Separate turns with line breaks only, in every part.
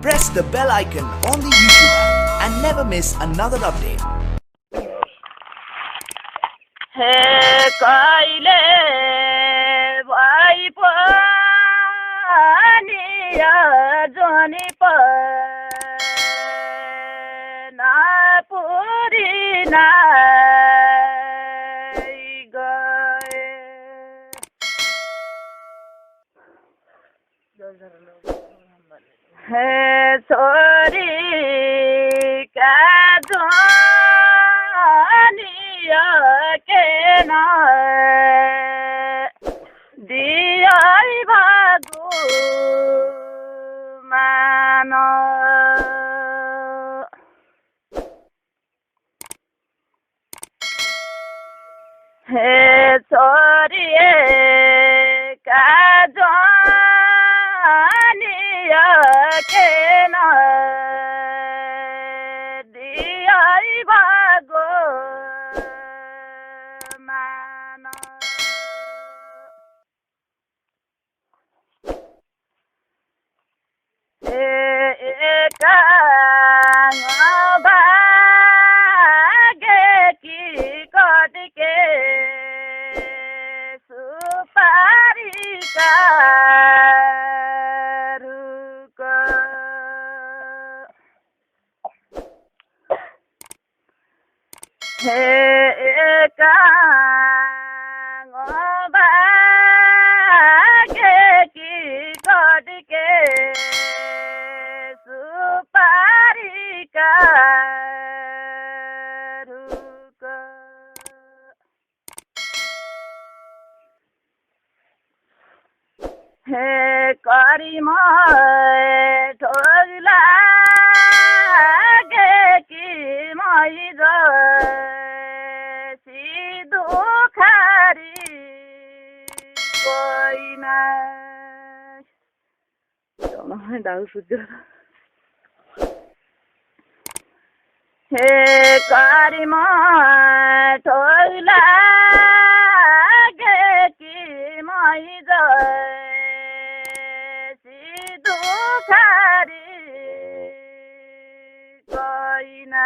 press the bell icon on the YouTube app and never miss another update.
Hey, kaile bhai pani jani pa na puri na है छोरी का दुनिया के ना दिया भागो मानो है छोरी का के न दिया भागो मान भागे की कट के सुपारी का भागे की कट के सुपारी का रुक हे करी ठोला गे की मई दुखारी कोई ना दाऊ सुझ हे कारी ठोला गे की मई दुखारी कोई ना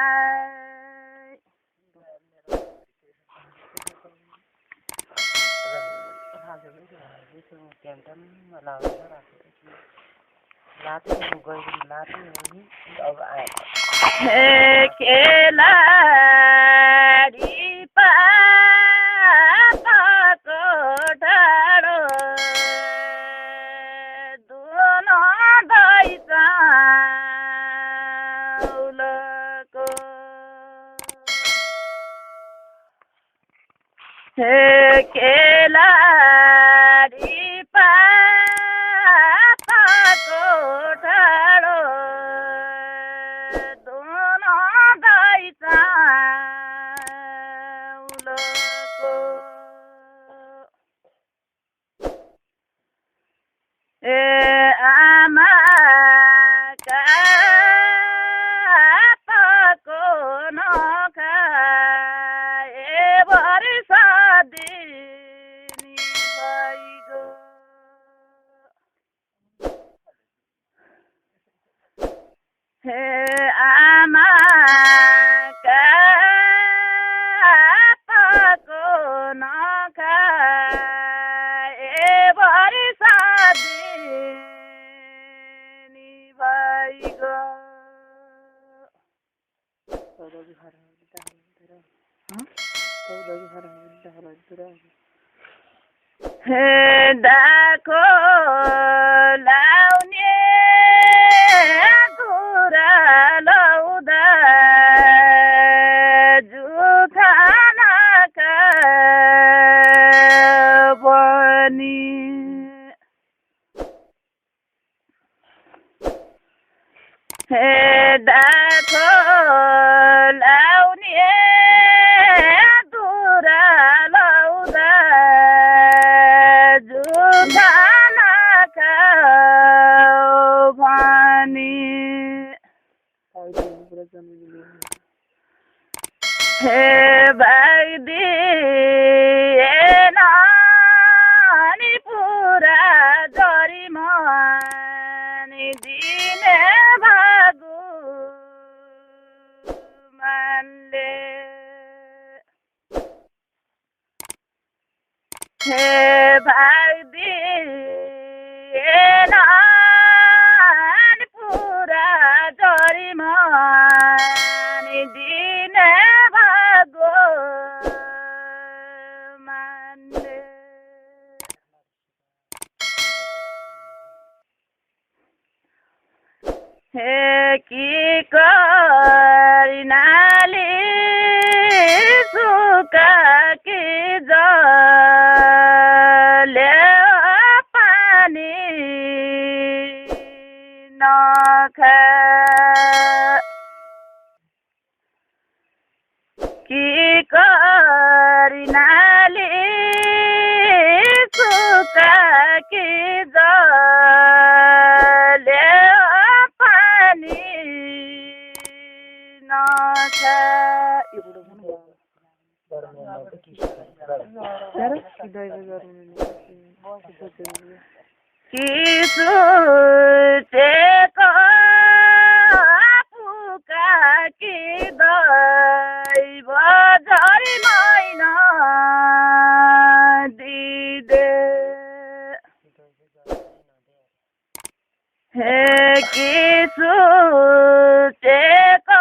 खेला पाको ढाडो दोनों दैसा खेला पाको ढाडो दोनों दैसा ए आमा का पाको नखा हे आमा का पाको नखा वर्षा दिनी भइगो हे डाको लाउने कुरा लाउँदा जुठानाका बनी हे डाको लाउने कुरा लाउँदा जुठानाका बनी हे भाइदिएन नि पुरा जरिमानी दिने हे भाग्दिएन नि पुरा जरीमा नि दिने भागो मान्ने हे की गरिनाले सुका कि जले पानी नखा कि गरिनाले सुका कि जले पानी नखा कि सुतेको आफूका कि दैव झरी मैना दिदे हे कि सुतेको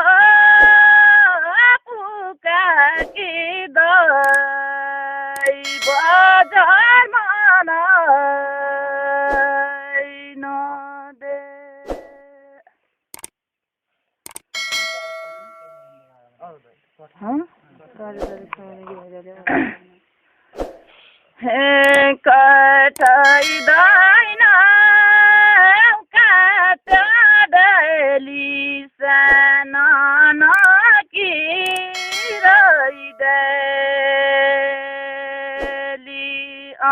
आफूका कि दैव झर मना हे कठैदैन काटली साना कि रैदेली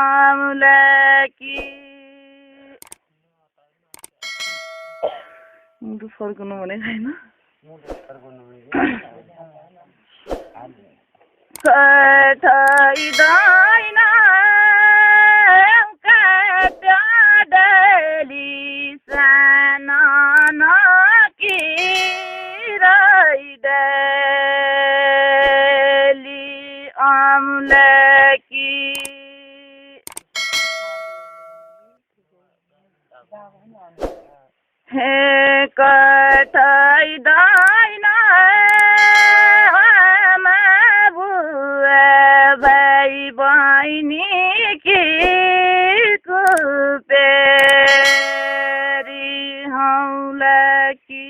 औँलाकी मुटु फर्कनु भने छैन कठैदैन काटली साना कि रैदेली औँलाकी हे कठैदैन आमा बुवा भाइ बहिनी कि कुपेरी हौला कि